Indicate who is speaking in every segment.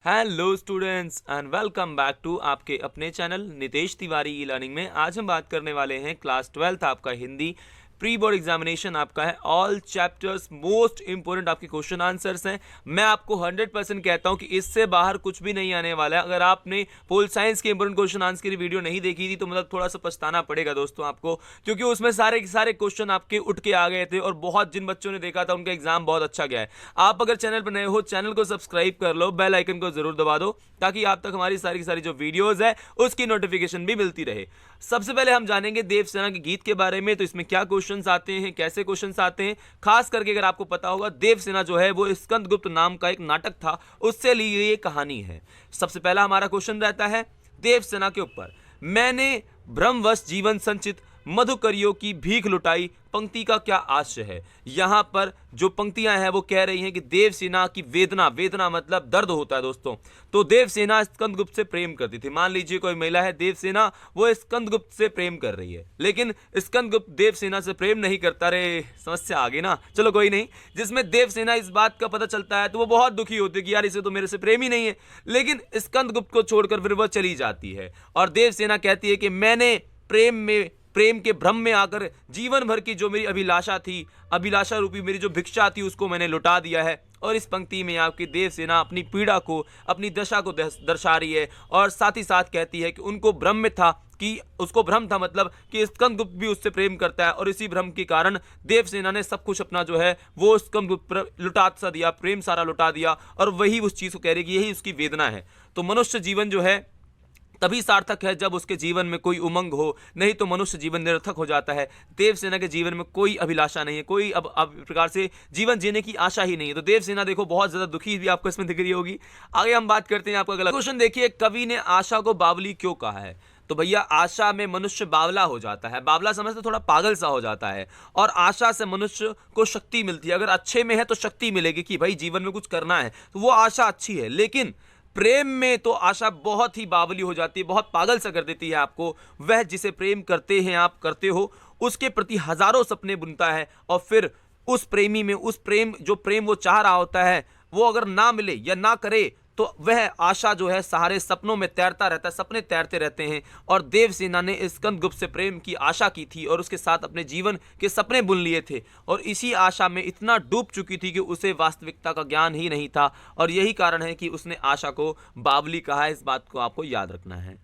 Speaker 1: Hello students and welcome back to आपके अपने channel Nitesh Tiwari e learning में। आज हम बात करने वाले हैं क्लास 12 आपका हिंदी प्री बोर्ड एग्जामिनेशन आपका है। ऑल चैप्टर्स मोस्ट इंपोर्टेंट आपके क्वेश्चन आंसर्स हैं। मैं आपको 100% कहता हूं कि इससे बाहर कुछ भी नहीं आने वाला है। अगर आपने पोल साइंस के इंपोर्टेंट क्वेश्चन आंसर की वीडियो नहीं देखी थी तो मतलब थोड़ा सा पछताना पड़ेगा दोस्तों आपको, क्योंकि उसमें सारे के सारे क्वेश्चन आपके उठ के आ गए थे और बहुत जिन बच्चों ने देखा था उनका एग्जाम बहुत अच्छा गया है। आप अगर चैनल पर नए हो चैनल को सब्सक्राइब कर लो, बेल आइकन को जरूर दबा दो ताकि आप तक हमारी सारी की सारी जो वीडियोस है उसकी नोटिफिकेशन भी मिलती रहे। सबसे पहले हम जानेंगे देवसेना के गीत के बारे में। तो इसमें क्या क्वेश्चंस आते हैं, कैसे क्वेश्चंस आते हैं, खास करके अगर आपको पता होगा देवसेना जो है वो स्कंदगुप्त नाम का एक नाटक था उससे ली गई ये कहानी है। सबसे पहला हमारा क्वेश्चन रहता है देवसेना के ऊपर। मैंने भ्रमवश जीवन संचित मधुकरियों की भीख लुटाई पंक्ति का क्या आशय है। यहां पर जो पंक्तियां हैं वो कह रही हैं कि देवसेना की वेदना, वेदना मतलब दर्द होता है दोस्तों। तो देवसेना स्कंदगुप्त से प्रेम करती थी। मान लीजिए कोई महिला है देवसेना, वो स्कंदगुप्त से प्रेम कर रही है, लेकिन स्कंदगुप्त देवसेना से प्रेम नहीं करता। रे समस्या आ गई ना, चलो कोई नहीं। जिसमें देवसेना इस बात का पता चलता है तो वो बहुत दुखी होती है कि यार इसे तो मेरे से प्रेम ही नहीं है, लेकिन स्कंदगुप्त को छोड़कर फिर वह चली जाती है। और देवसेना कहती है कि मैंने प्रेम के भ्रम में आकर जीवन भर की जो मेरी अभिलाषा थी, अभिलाषा रूपी मेरी जो भिक्षा थी उसको मैंने लुटा दिया है। और इस पंक्ति में आपकी देवसेना अपनी पीड़ा को, अपनी दशा को दर्शा रही है और साथ ही साथ कहती है कि उनको भ्रम में था, कि उसको भ्रम था मतलब कि स्कंदगुप्त भी उससे प्रेम करता है और इसी भ्रम के कारण देवसेना ने सब कुछ अपना जो है वो स्कंदगुप्त पर लुटा सा दिया, प्रेम सारा लुटा दिया। और वही उस चीज को कह रही कि यही उसकी वेदना है। तो मनुष्य जीवन जो है तभी सार्थक है जब उसके जीवन में कोई उमंग हो, नहीं तो मनुष्य जीवन निरर्थक हो जाता है। देवसेना के जीवन में कोई अभिलाषा नहीं है, कोई अब प्रकार से जीवन जीने की आशा ही नहीं है। तो देवसेना देखो बहुत ज्यादा दुखी भी आपको इसमें दिख रही होगी। आगे हम बात करते हैं आपका अगला क्वेश्चन। देखिए, कवि ने आशा को बावली क्यों कहा है। तो भैया आशा में मनुष्य बावला हो जाता है, बावला समझते थोड़ा पागल सा हो जाता है, और आशा से मनुष्य को शक्ति मिलती है। अगर अच्छे में है तो शक्ति मिलेगी कि भाई जीवन में कुछ करना है, तो वो आशा अच्छी है। लेकिन प्रेम में तो आशा बहुत ही बावली हो जाती है, बहुत पागल सा कर देती है आपको। वह जिसे प्रेम करते हैं, आप करते हो, उसके प्रति हजारों सपने बुनता है और फिर उस प्रेमी में उस प्रेम जो प्रेम वो चाह रहा होता है वो अगर ना मिले या ना करे तो वह आशा जो है सहारे सपनों में तैरता रहता है, सपने तैरते रहते हैं। और देवसेना ने स्कंदगुप्त से प्रेम की आशा की थी और उसके साथ अपने जीवन के सपने बुन लिए थे, और इसी आशा में इतना डूब चुकी थी कि उसे वास्तविकता का ज्ञान ही नहीं था। और यही कारण है कि उसने आशा को बावली कहा है। इस बात को आपको याद रखना है।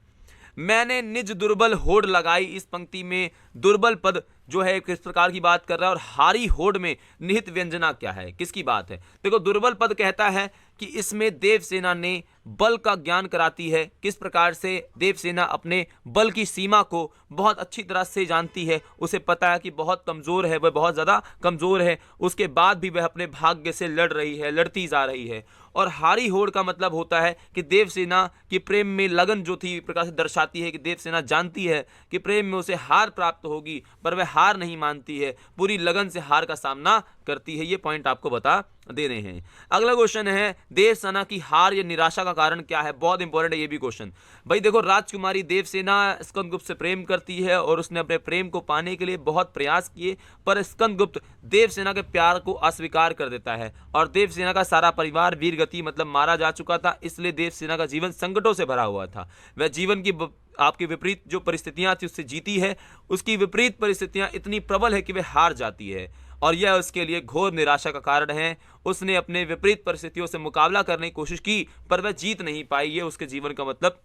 Speaker 1: मैंने निज दुर्बल होड़ लगाई, इस पंक्ति में दुर्बल पद जो है किस प्रकार की बात कर रहा है, और हारी होड़ में निहित व्यंजना क्या है, किसकी बात है। देखो, दुर्बल पद कहता है कि इसमें देवसेना ने बल का ज्ञान कराती है। किस प्रकार से देवसेना अपने बल की सीमा को बहुत अच्छी तरह से जानती है। उसे पता है कि बहुत कमजोर है, वह बहुत ज्यादा कमजोर है, उसके बाद भी वह अपने भाग्य से लड़ रही है, लड़ती जा रही है। और हारी होड़ का मतलब होता है कि देवसेना की प्रेम में लगन जो थी प्रकार से दर्शाती है कि देवसेना जानती है कि प्रेम में उसे हार प्राप्त होगी, पर वह हार नहीं मानती है, पूरी लगन से हार का सामना करती है। ये पॉइंट आपको बता दे रहे हैं। अगला क्वेश्चन है देवसेना की हार या निराशा का कारण क्या है। बहुत इंपॉर्टेंट है ये भी क्वेश्चन। भाई देखो, राजकुमारी देवसेना स्कंदगुप्त से प्रेम करती है और उसने अपने प्रेम को पाने के लिए बहुत प्रयास किए, पर स्कंदगुप्त देवसेना के प्यार को अस्वीकार कर देता है। और देवसेना का सारा परिवार वीरगति मतलब मारा जा चुका था, इसलिए देवसेना का जीवन संकटों से भरा हुआ था। वह जीवन की आपकी विपरीत जो परिस्थितियां थी उससे जीती है, उसकी विपरीत परिस्थितियां इतनी प्रबल है कि वह हार जाती है, और यह उसके लिए घोर निराशा का कारण है। उसने अपने विपरीत परिस्थितियों से मुकाबला करने की कोशिश की पर वह जीत नहीं पाई। ये उसके जीवन का मतलब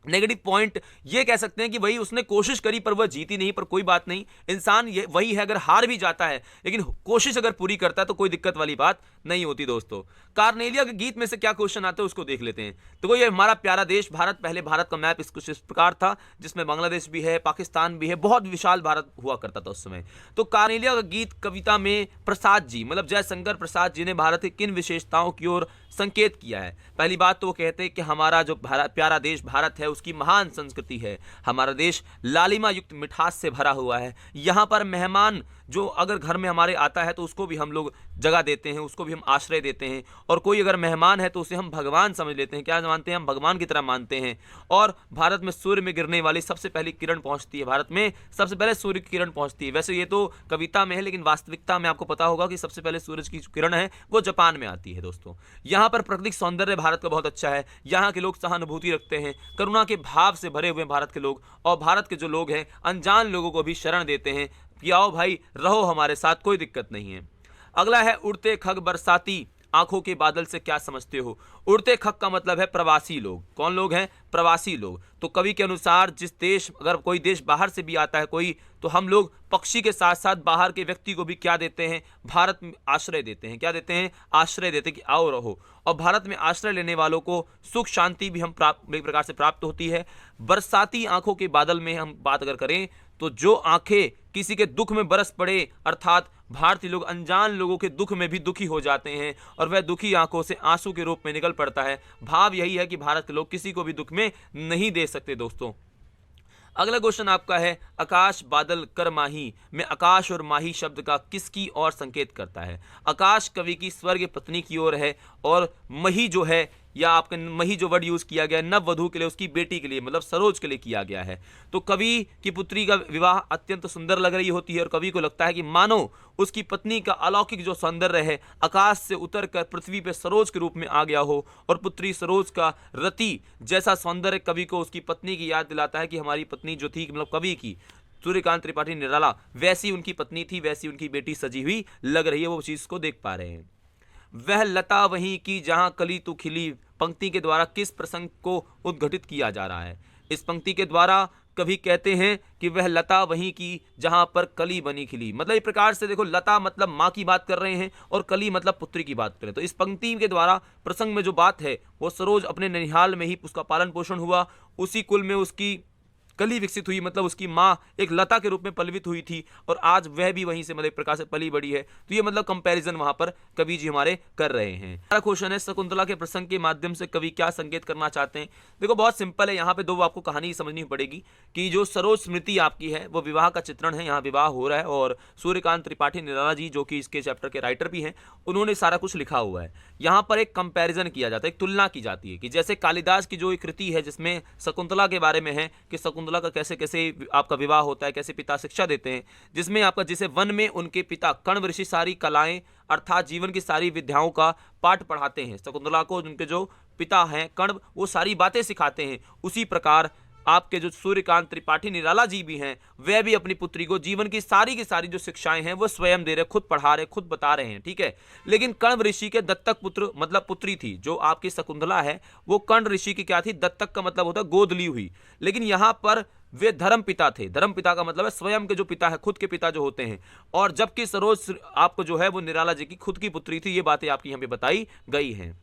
Speaker 1: नेगेटिव पॉइंट ये कह सकते हैं कि भाई उसने कोशिश करी पर वह जीती नहीं। पर कोई बात नहीं, इंसान ये वही है, अगर हार भी जाता है लेकिन कोशिश अगर पूरी करता है तो कोई दिक्कत वाली बात नहीं होती दोस्तों। कार्नेलिया के गीत में से क्या क्वेश्चन आते हैं उसको देख लेते हैं। तो ये हमारा प्यारा देश भारत, पहले भारत का मैप कुछ इस प्रकार था जिसमें बांग्लादेश भी है, पाकिस्तान भी है, बहुत विशाल भारत हुआ करता था उस समय। तो कार्नेलिया का गीत कविता में प्रसाद जी मतलब जयशंकर प्रसाद जी ने भारत की किन विशेषताओं की ओर संकेत किया है। पहली बात तो वो कहते हैं कि हमारा जो प्यारा देश भारत है उसकी महान संस्कृति है, हमारा देश लालिमा युक्त मिठास से भरा हुआ है, यहाँ पर मेहमान जो अगर घर में हमारे आता है तो उसको भी हम लोग जगह देते हैं, उसको भी हम आश्रय देते हैं। और कोई अगर मेहमान है तो उसे हम भगवान समझ लेते हैं। क्या मानते हैं हम? भगवान की तरह मानते हैं। और भारत में सूर्य में गिरने वाली सबसे पहली किरण पहुंचती है, भारत में सबसे पहले सूर्य की किरण पहुंचती है। वैसे ये तो कविता में है, लेकिन वास्तविकता में आपको पता होगा कि सबसे पहले सूरज की किरण है वो जापान में आती है। दोस्तों, यहाँ पर प्राकृतिक सौंदर्य भारत का बहुत अच्छा है। यहाँ के लोग सहानुभूति रखते हैं, करुणा के भाव से भरे हुए भारत के लोग। और भारत के जो लोग हैं अनजान लोगों को भी शरण देते हैं कि आओ भाई रहो हमारे साथ, कोई दिक्कत नहीं है। अगला है उड़ते खग बरसाती आंखों के बादल से क्या समझते हो? उड़ते खग का मतलब है प्रवासी लोग। कौन लोग हैं? प्रवासी लोग। तो कवि के अनुसार जिस देश, अगर कोई देश बाहर से भी आता है कोई, तो हम लोग पक्षी के साथ साथ बाहर के व्यक्ति को भी क्या देते हैं? भारत में आश्रय देते हैं। क्या देते हैं? आश्रय देते हैं कि आओ रहो। और भारत में आश्रय लेने वालों को सुख शांति भी हम एक प्रकार से प्राप्त होती है। बरसाती आंखों के बादल में हम बात अगर करें तो जो आंखें किसी के दुख में बरस पड़े, अर्थात भारतीय लोग अनजान लोगों के दुख में भी दुखी हो जाते हैं और वह दुखी आंखों से आंसू के रूप में निकल पड़ता है। भाव यही है कि भारत के लोग किसी को भी दुख में नहीं दे सकते। दोस्तों, अगला क्वेश्चन आपका है आकाश बादल कर माही में आकाश और माही शब्द का किसकी ओर संकेत करता है? आकाश कवि की स्वर्ग पत्नी की ओर है और मही जो है, या आपका मही जो वर्ड यूज किया गया नव वधू के लिए, उसकी बेटी के लिए मतलब सरोज के लिए किया गया है। तो कवि की पुत्री का विवाह अत्यंत सुंदर लग रही होती है और कवि को लगता है कि मानो उसकी पत्नी का अलौकिक जो सौंदर्य है आकाश से उतरकर पृथ्वी पे सरोज के रूप में आ गया हो, और पुत्री सरोज का रति जैसा सौंदर्य कवि को उसकी पत्नी की याद दिलाता है कि हमारी पत्नी जो थी, मतलब कवि की सूर्यकांत त्रिपाठी निराला, वैसी उनकी पत्नी थी, वैसी उनकी बेटी सजी हुई लग रही है। वो चीज को देख पा रहे हैं। वह लता वहीं की जहां कली तू खिली पंक्ति के द्वारा किस प्रसंग को उद्घटित किया जा रहा है? इस पंक्ति के द्वारा कवि कहते हैं कि वह लता वहीं की जहां पर कली बनी खिली। मतलब इस प्रकार से देखो, लता मतलब माँ की बात कर रहे हैं और कली मतलब पुत्री की बात करें। तो इस पंक्ति के द्वारा प्रसंग में जो बात है वो सरोज अपने ननिहाल में ही उसका पालन पोषण हुआ, उसी कुल में उसकी कली विकसित हुई, मतलब उसकी माँ एक लता के रूप में पलवित हुई थी और आज वह भी वहीं से मतलब प्रकार से पली बड़ी है। तो ये मतलब कंपैरिजन वहां पर कवि जी हमारे कर रहे हैं। हमारा क्वेश्चन है शकुंतला के प्रसंग के माध्यम से कवि क्या संकेत करना चाहते हैं? देखो बहुत सिंपल है, यहाँ पे दो आपको कहानी समझनी पड़ेगी कि जो सरोज स्मृति आपकी है वो विवाह का चित्रण है, यहाँ विवाह हो रहा है और सूर्यकांत त्रिपाठी निराला जी जो कि इसके चैप्टर के राइटर भी हैं, उन्होंने सारा कुछ लिखा हुआ है। यहाँ पर एक कंपैरिजन किया जाता है, एक तुलना की जाती है कि जैसे कालिदास की जो एक कृति है जिसमें शकुंतला के बारे में है कि शकुंतला का कैसे कैसे आपका विवाह होता है, कैसे पिता शिक्षा देते हैं, जिसमें आपका जिसे वन में उनके पिता कण्व ऋषि सारी कलाएं अर्थात जीवन की सारी विद्याओं का पाठ पढ़ाते हैं शकुंतला को, उनके जो पिता हैं कण्व वो सारी बातें सिखाते हैं। उसी प्रकार आपके जो सूर्यकांत त्रिपाठी निराला जी भी हैं वह भी अपनी पुत्री को जीवन की सारी जो शिक्षाएं हैं वो स्वयं दे रहे, खुद पढ़ा रहे, खुद बता रहे हैं। ठीक है, लेकिन कण्व ऋषि के दत्तक पुत्र मतलब पुत्री थी जो आपकी शकुंतला है, वो कण्व ऋषि की क्या थी? दत्तक का मतलब होता है गोद ली हुई। लेकिन यहाँ पर वे धर्म पिता थे। धर्म पिता का मतलब है स्वयं के जो पिता है, खुद के पिता जो होते हैं। और जबकि सरोज आपको जो है वो निराला जी की खुद की पुत्री थी। ये बातें आपकी यहाँ पे बताई गई हैं।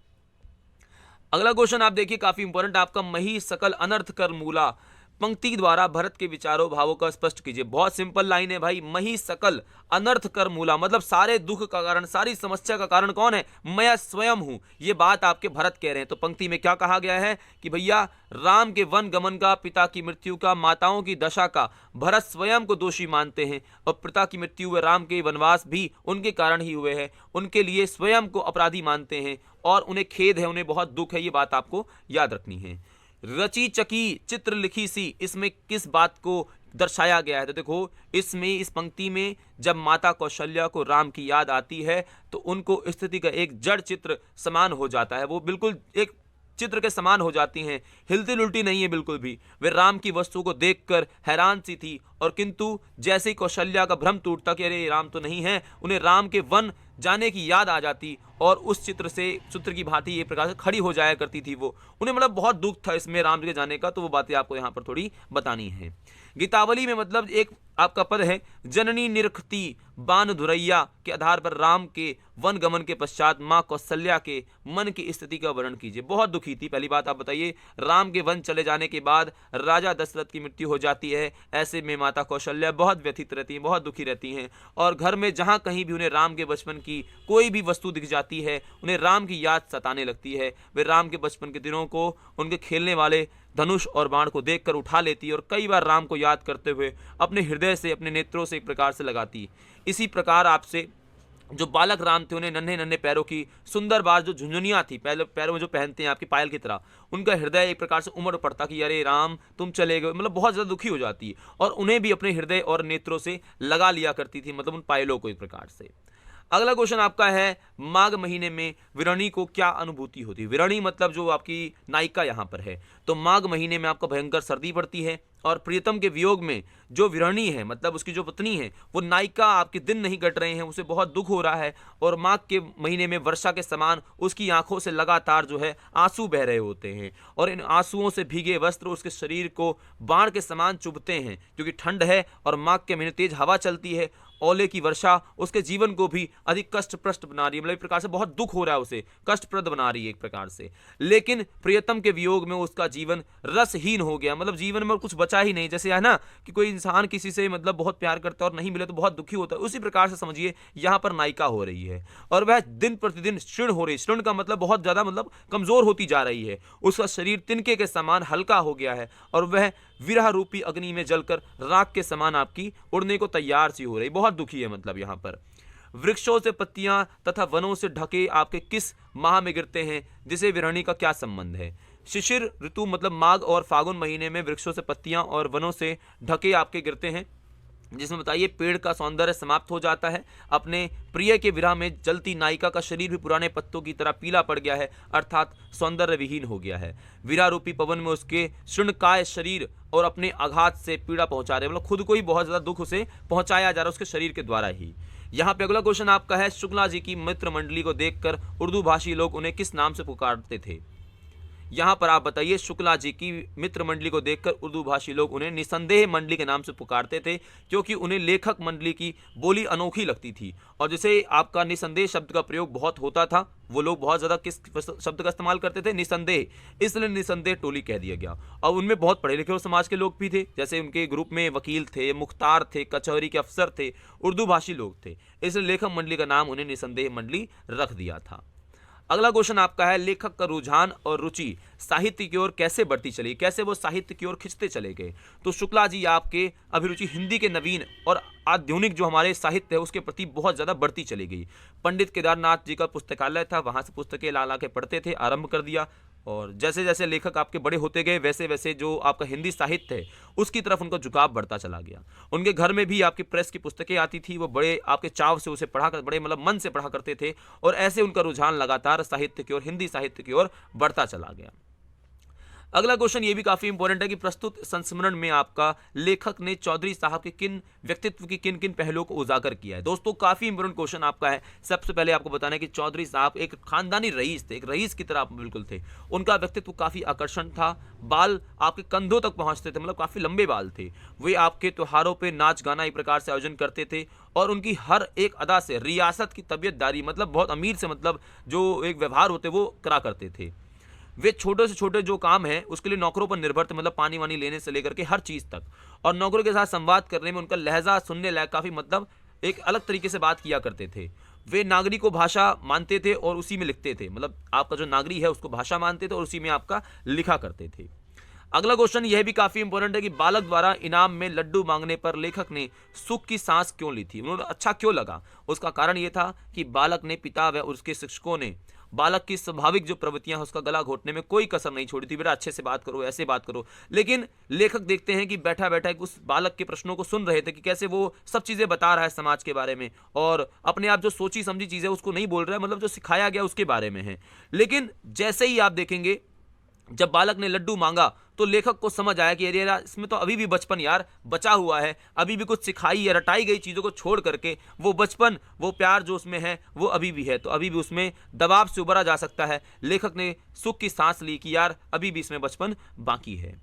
Speaker 1: अगला क्वेश्चन आप देखिए, काफी इंपॉर्टेंट आपका, मही सकल अनर्थ कर मूला पंक्ति द्वारा भरत के विचारों भावों का स्पष्ट कीजिए। बहुत सिंपल लाइन है भाई, मही सकल अनर्थ कर मूला मतलब सारे दुख का कारण, सारी समस्या का कारण कौन है? मैं स्वयं हूं। ये बात आपके भरत कह रहे हैं। तो पंक्ति में क्या कहा गया है कि भैया राम के वन गमन का, पिता की मृत्यु का, माताओं की दशा का भरत स्वयं को दोषी मानते हैं और पिता की मृत्यु व राम के वनवास भी उनके कारण ही हुए हैं। उनके लिए स्वयं को अपराधी मानते हैं और उन्हें खेद है, उन्हें बहुत दुख है। ये बात आपको याद रखनी है। रची चकी चित्र लिखी सी, इसमें किस बात को दर्शाया गया है? तो देखो इसमें, इस पंक्ति में जब माता कौशल्या को राम की याद आती है तो उनको स्थिति का एक जड़ चित्र समान हो जाता है। वो बिल्कुल एक चित्र के समान हो जाती हैं, हिलती लुलटी नहीं है बिल्कुल भी। वे राम की वस्तु को देखकर हैरान सी थी और किंतु जैसे ही कौशल्या का भ्रम टूटता कि अरे राम तो नहीं है, उन्हें राम के वन जाने की याद आ जाती और उस चित्र से चित्र की भांति ये प्रकार से खड़ी हो जाया करती थी वो। उन्हें मतलब बहुत दुख था इसमें राम के जाने का। तो वो बातें आपको यहाँ पर थोड़ी बतानी है। गीतावली में मतलब एक आपका पद है, जननी निरखती बान धुरैया के आधार पर राम के वन गमन के पश्चात माँ कौशल्या के मन की स्थिति का वर्णन कीजिए। बहुत दुखी थी। पहली बात आप बताइए, राम के वन चले जाने के बाद राजा दशरथ की मृत्यु हो जाती है। ऐसे में माता कौशल्या बहुत व्यथित रहती हैं, बहुत दुखी रहती हैं और घर में जहाँ कहीं भी उन्हें राम के बचपन की कोई भी वस्तु दिख जाती जाती है, उन्हें राम की याद सताने लगती है। वे राम के बचपन के दिनों को, उनके खेलने वाले धनुष और बाण को देखकर उठा लेती है और कई बार राम को याद करते हुए अपने हृदय से, अपने नेत्रों से एक प्रकार से लगाती। इसी प्रकार आपसे जो बालक राम थे, उन्हें नन्हे नन्हे पैरों की सुंदर बार जो झुंझुनियाँ थी, पैरों में जो पहनते हैं आपकी पायल की तरह, उनका हृदय एक प्रकार से उमड़ पड़ता कि अरे राम तुम चले गए, मतलब बहुत ज़्यादा दुखी हो जाती है और उन्हें भी अपने हृदय और नेत्रों से लगा लिया करती थी, मतलब उन पायलों को एक प्रकार से। अगला क्वेश्चन आपका है, माघ महीने में विरणी को क्या अनुभूति होती है? विरणी मतलब जो आपकी नायिका यहाँ पर है। तो माघ महीने में आपको भयंकर सर्दी पड़ती है और प्रियतम के वियोग में जो विरणी है, मतलब उसकी जो पत्नी है, वो नायिका, आपके दिन नहीं कट रहे हैं, उसे बहुत दुख हो रहा है और माघ के महीने में वर्षा के समान उसकी आंखों से लगातार जो है आंसू बह रहे होते हैं और इन आंसुओं से भीगे वस्त्र उसके शरीर को बाण के समान चुभते हैं, क्योंकि ठंड है और माघ के महीने तेज हवा चलती है। ओले की वर्षा उसके जीवन को भी अधिक कष्टप्रद बना रही है, मतलब एक प्रकार से बहुत दुख हो रहा है, उसे कष्टप्रद बना रही है एक प्रकार से। लेकिन प्रियतम के वियोग में उसका जीवन रसहीन हो गया, मतलब जीवन में कुछ बचा ही नहीं। जैसे है ना कि कोई इंसान किसी से मतलब बहुत प्यार करता है और नहीं मिले तो बहुत दुखी होता है, उसी प्रकार से समझिए यहाँ पर नायिका हो रही है और वह दिन प्रतिदिन क्षीण हो रही है। क्षीण का मतलब बहुत ज्यादा, मतलब कमजोर होती जा रही है। उसका शरीर तिनके के समान हल्का हो गया है और वह विरह रूपी अग्नि में जलकर राख के समान आपकी उड़ने को तैयार सी हो रही, बहुत दुखी है। मतलब यहाँ पर वृक्षों से पत्तियां तथा वनों से ढके आपके किस माह में गिरते हैं, जिसे विरहणी का क्या संबंध है? शिशिर ऋतु मतलब माघ और फागुन महीने में वृक्षों से पत्तियां और वनों से ढके आपके गिरते हैं, जिसमें बताइए पेड़ का सौंदर्य समाप्त हो जाता है। अपने प्रिय के विरह में जलती नायिका का शरीर भी पुराने पत्तों की तरह पीला पड़ गया है, अर्थात सौंदर्य विहीन हो गया है। विरह रूपी पवन में उसके शृणकाय शरीर और अपने आघात से पीड़ा पहुंचा रहे, मतलब खुद को ही बहुत ज्यादा दुख उसे पहुंचाया जा रहा है उसके शरीर के द्वारा ही। यहाँ पे अगला क्वेश्चन आपका है, शुक्ला जी की मित्र मंडली को देखकर उर्दू भाषी लोग उन्हें किस नाम से पुकारते थे? यहाँ पर आप बताइए, शुक्ला जी की मित्र मंडली को देखकर उर्दू भाषी लोग उन्हें निसंदेह मंडली के नाम से पुकारते थे, क्योंकि उन्हें लेखक मंडली की बोली अनोखी लगती थी और जैसे आपका निसंदेह शब्द का प्रयोग बहुत होता था, वो लोग बहुत ज़्यादा किस शब्द का इस्तेमाल करते थे? निसंदेह, इसलिए निसंदेह टोली कह दिया गया। और उनमें बहुत पढ़े लिखे और समाज के लोग भी थे, जैसे उनके ग्रुप में वकील थे, मुख्तार थे, कचहरी के अफसर थे, उर्दू भाषी लोग थे, इसलिए लेखक मंडली का नाम उन्हें निसंदेह मंडली रख दिया था। अगला क्वेश्चन आपका है, लेखक का रुझान और रुचि साहित्य की ओर कैसे बढ़ती चली, कैसे वो साहित्य की ओर खिंचते चले गए? तो शुक्ला जी आपके अभिरुचि हिंदी के नवीन और आधुनिक जो हमारे साहित्य है उसके प्रति बहुत ज़्यादा बढ़ती चली गई। पंडित केदारनाथ जी का पुस्तकालय था, वहाँ से पुस्तकें ला ला के पढ़ते थे, आरंभ कर दिया और जैसे जैसे लेखक आपके बड़े होते गए वैसे वैसे जो आपका हिंदी साहित्य है उसकी तरफ उनका झुकाव बढ़ता चला गया। उनके घर में भी आपकी प्रेस की पुस्तकें आती थी, वो बड़े आपके चाव से उसे पढ़ा कर, बड़े मतलब मन से पढ़ा करते थे और ऐसे उनका रुझान लगातार साहित्य की ओर, हिंदी साहित्य की ओर बढ़ता चला गया। अगला क्वेश्चन ये भी काफी इंपॉर्टेंट है कि प्रस्तुत संस्मरण में आपका लेखक ने चौधरी साहब के किन व्यक्तित्व की किन किन पहलुओं को उजागर किया है? दोस्तों काफी इंपॉर्टेंट क्वेश्चन आपका है। सबसे पहले आपको बताना है कि चौधरी साहब एक खानदानी रईस थे, एक रईस की तरह आप बिल्कुल थे। उनका व्यक्तित्व काफी आकर्षण था, बाल आपके कंधों तक पहुंचते थे, मतलब काफी लंबे बाल थे। वे आपके त्योहारों पर नाच गाना एक प्रकार से आयोजन करते थे और उनकी हर एक अदा से रियासत की तबीयतदारी, मतलब बहुत अमीर से मतलब जो एक व्यवहार होते वो करा करते थे। वे छोटे से छोटे जो काम है उसके लिए नौकरों पर निर्भर थे, मतलब पानी वानी लेने से लेकर के हर चीज़ तक। और नौकरों के साथ संवाद करने में उनका लहजा सुनने लायक, काफ़ी मतलब एक अलग तरीके से बात किया करते थे। वे नागरी को भाषा मानते थे और उसी में लिखते थे, मतलब आपका जो नागरी है उसको भाषा मानते थे और उसी में आपका लिखा करते थे। अगला क्वेश्चन यह भी काफी इंपॉर्टेंट है कि बालक द्वारा इनाम में लड्डू मांगने पर लेखक ने सुख की सांस क्यों ली थी? उन्होंने अच्छा क्यों लगा? उसका कारण यह था कि बालक ने, पिता व उसके शिक्षकों ने बालक की स्वाभाविक जो प्रवृत्तियां उसका गला घोटने में कोई कसर नहीं छोड़ी थी। बेटा अच्छे से बात करो, ऐसे बात करो। लेकिन लेखक देखते हैं कि बैठा बैठा उस बालक के प्रश्नों को सुन रहे थे कि कैसे वो सब चीजें बता रहा है समाज के बारे में और अपने आप जो सोची समझी चीजें उसको नहीं बोल रहा है, मतलब जो सिखाया गया उसके बारे में है। लेकिन जैसे ही आप देखेंगे जब बालक ने लड्डू मांगा तो लेखक को समझ आया कि अरे यार इसमें तो अभी भी बचपन यार बचा हुआ है, अभी भी कुछ सिखाई या रटाई गई चीज़ों को छोड़ करके वो बचपन, वो प्यार जो उसमें है वो अभी भी है, तो अभी भी उसमें दबाव से उबरा जा सकता है। लेखक ने सुख की सांस ली कि यार अभी भी इसमें बचपन बाकी है।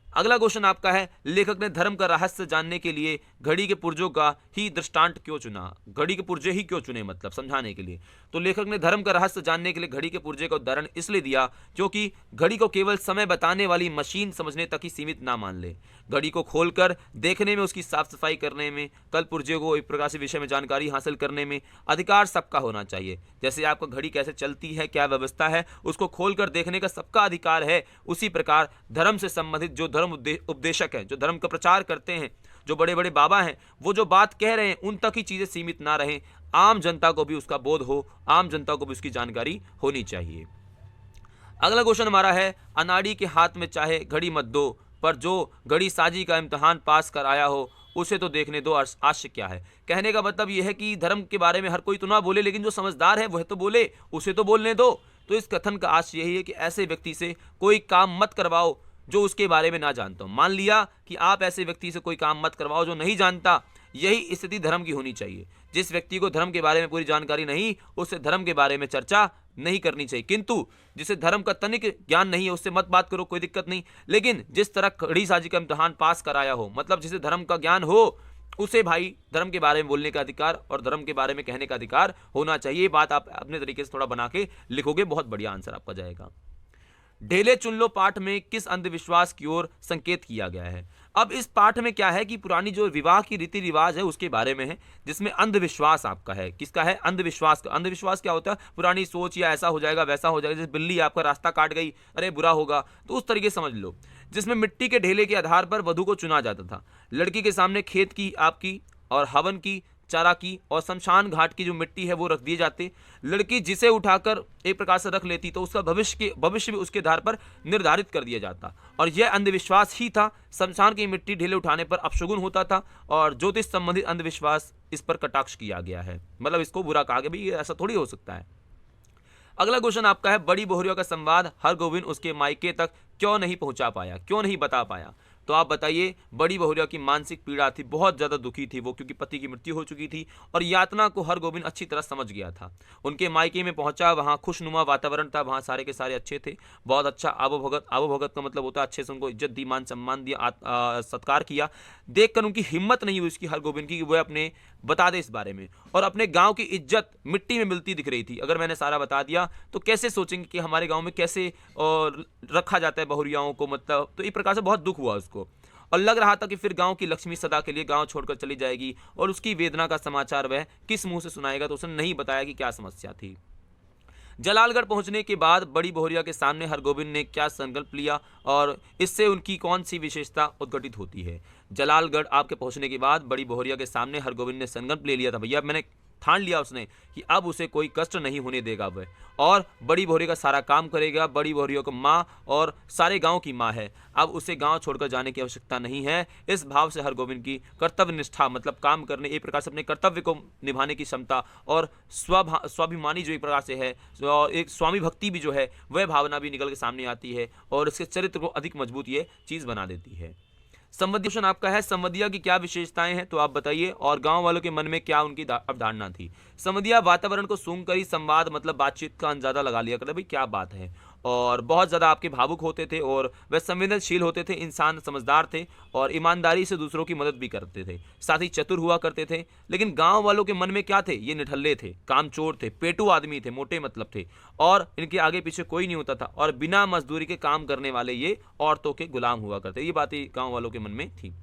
Speaker 1: अगला क्वेश्चन आपका है, लेखक ने धर्म का रहस्य जानने के लिए घड़ी के पुर्जों का ही दृष्टांत क्यों चुना? घड़ी के पुर्जे ही क्यों चुने, मतलब समझाने के लिए। तो लेखक ने धर्म का रहस्य जानने के लिए घड़ी के पुर्जे का उदाहरण इसलिए दिया क्योंकि घड़ी को केवल समय बताने वाली मशीन समझने तक ही सीमित ना मान ले। घड़ी को खोलकर देखने में, उसकी साफ सफाई करने में, कल पुर्जे को एक प्रकार से विषय में जानकारी हासिल करने में अधिकार सबका होना चाहिए। जैसे आपका घड़ी कैसे चलती है, क्या व्यवस्था है, उसको खोलकर देखने का सबका अधिकार है, उसी प्रकार धर्म से संबंधित जो धर्म उपदेशक हैं, जो धर्म का प्रचार करते हैं, जो बड़े बड़े बाबा हैं, वो जो बात कह रहे हैं उन तक ही चीजें सीमित ना रहें, आम जनता को भी उसका बोध हो, आम जनता को भी उसकी जानकारी होनी चाहिए। अगला क्वेश्चन हमारा है, अनाड़ी के हाथ में चाहे घड़ी मत दो, पर जो घड़ी साजी का इम्तिहान पास कर आया हो उसे तो देखने दो, आश्चर्य क्या है। कहने का मतलब यह है कि धर्म के बारे में हर कोई तो ना बोले, लेकिन जो समझदार है वह तो बोले, उसे तो बोलने दो। तो इस कथन का आशय यही है कि ऐसे व्यक्ति से कोई काम मत करवाओ जो उसके बारे में ना जानता हो। मान लिया कि आप ऐसे व्यक्ति से कोई काम मत करवाओ जो नहीं जानता, यही स्थिति धर्म की होनी चाहिए। जिस व्यक्ति को धर्म के बारे में पूरी जानकारी नहीं, उससे धर्म के बारे में चर्चा नहीं करनी चाहिए। किंतु जिसे धर्म का तनिक ज्ञान नहीं है उससे मत बात करो, कोई दिक्कत नहीं। लेकिन जिस तरह घड़ी साजी का इम्तिहान पास कराया हो, मतलब जिसे धर्म का ज्ञान हो, उसे भाई धर्म के बारे में बोलने का अधिकार और धर्म के बारे में कहने का अधिकार होना चाहिए। ये बात आप अपने तरीके से थोड़ा बना के लिखोगे, बहुत बढ़िया आंसर आपका जाएगा। ढेले चुन लो पाठ में किस अंधविश्वास की ओर संकेत किया गया है? अब इस पाठ में क्या है कि पुरानी जो विवाह की रीति रिवाज है उसके बारे में है, जिसमें अंधविश्वास आपका है। किसका है? अंधविश्वास का। अंधविश्वास क्या होता है? पुरानी सोच, या ऐसा हो जाएगा वैसा हो जाएगा, जैसे बिल्ली आपका रास्ता काट गई, अरे बुरा होगा, तो उस तरीके समझ लो। जिसमें मिट्टी के ढेले के आधार पर वधु को चुना जाता था। लड़की के सामने खेत की, आपकी और हवन की, चारा की और शमशान घाट की जो मिट्टी है वो रख दिए जाते। लड़की जिसे उठाकर एक प्रकार से रख लेती तो उसका भविष्य भी उसके आधार पर निर्धारित कर दिया जाता, और यह अंधविश्वास ही था। शमशान की मिट्टी ढेले उठाने पर अपशगुन होता था, और ज्योतिष संबंधित अंधविश्वास इस पर कटाक्ष किया गया है, मतलब इसको बुरा कहा गया, भाई ऐसा थोड़ी हो सकता है। अगला क्वेश्चन आपका है, बड़ी बहुरिया का संवाद हरगोविंद उसके मायके तक क्यों नहीं पहुंचा पाया, क्यों नहीं बता पाया? तो आप बताइए। बड़ी बहुरिया की मानसिक पीड़ा थी, बहुत ज़्यादा दुखी थी वो, क्योंकि पति की मृत्यु हो चुकी थी, और यातना को हरगोविंद अच्छी तरह समझ गया था। उनके मायके में पहुंचा, वहाँ खुशनुमा वातावरण था, वहाँ सारे के सारे अच्छे थे, बहुत अच्छा आवभगत का मतलब होता है अच्छे से उनको इज्जत दी, मान सम्मान दिया, सत्कार किया। देखकर उनकी हिम्मत नहीं हुई उसकी, हरगोविंद की, कि वह अपने बता दे इस बारे में। और अपने गांव की इज्जत मिट्टी में मिलती दिख रही थी। अगर मैंने सारा बता दिया तो कैसे सोचेंगे कि हमारे गांव में कैसे रखा जाता है बहुरियाओं को, मतलब तो इस प्रकार से बहुत दुख हुआ उसको, और लग रहा था कि फिर गांव की लक्ष्मी सदा के लिए गांव छोड़कर चली जाएगी, और उसकी वेदना का समाचार वह किस मुंह से सुनाएगा। तो उसने नहीं बताया कि क्या समस्या थी। जलालगढ़ पहुंचने के बाद बड़ी बहुरिया के सामने हरगोविंद ने क्या संकल्प लिया, और इससे उनकी कौन सी विशेषता उद्घटित होती है? जलालगढ़ आपके पहुंचने के बाद बड़ी बहुरिया के सामने हरगोविंद ने संकल्प ले लिया था, भैया मैंने ठान लिया उसने कि अब उसे कोई कष्ट नहीं होने देगा वह, और बड़ी बहुरिया का सारा काम करेगा। बड़ी बहुरिया को माँ और सारे गांव की माँ है, अब उसे गांव छोड़कर जाने की आवश्यकता नहीं है। इस भाव से हरगोविंद की कर्तव्य निष्ठा, मतलब काम करने, एक प्रकार से अपने कर्तव्य को निभाने की क्षमता, और स्वाभिमानी जो एक प्रकार से है, और एक स्वामी भक्ति भी जो है वह भावना भी निकल के सामने आती है, और इसके चरित्र को अधिक मजबूत ये चीज़ बना देती है। संवदिया आपका है, संवदिया की क्या विशेषताएं हैं? तो आप बताइए, और गांव वालों के मन में क्या उनकी अवधारणा थी? संवदिया वातावरण को सूंघ कर ही संवाद, मतलब बातचीत का अंदाजा लगा लिया करते, भाई क्या बात है, और बहुत ज़्यादा आपके भावुक होते थे, और वह संवेदनशील होते थे, इंसान समझदार थे, और ईमानदारी से दूसरों की मदद भी करते थे, साथ ही चतुर हुआ करते थे। लेकिन गांव वालों के मन में क्या थे? ये निठल्ले थे, कामचोर थे, पेटू आदमी थे, मोटे मतलब थे, और इनके आगे पीछे कोई नहीं होता था, और बिना मजदूरी के काम करने वाले ये औरतों के गुलाम हुआ करते। ये बातें गाँव वालों के मन में थी।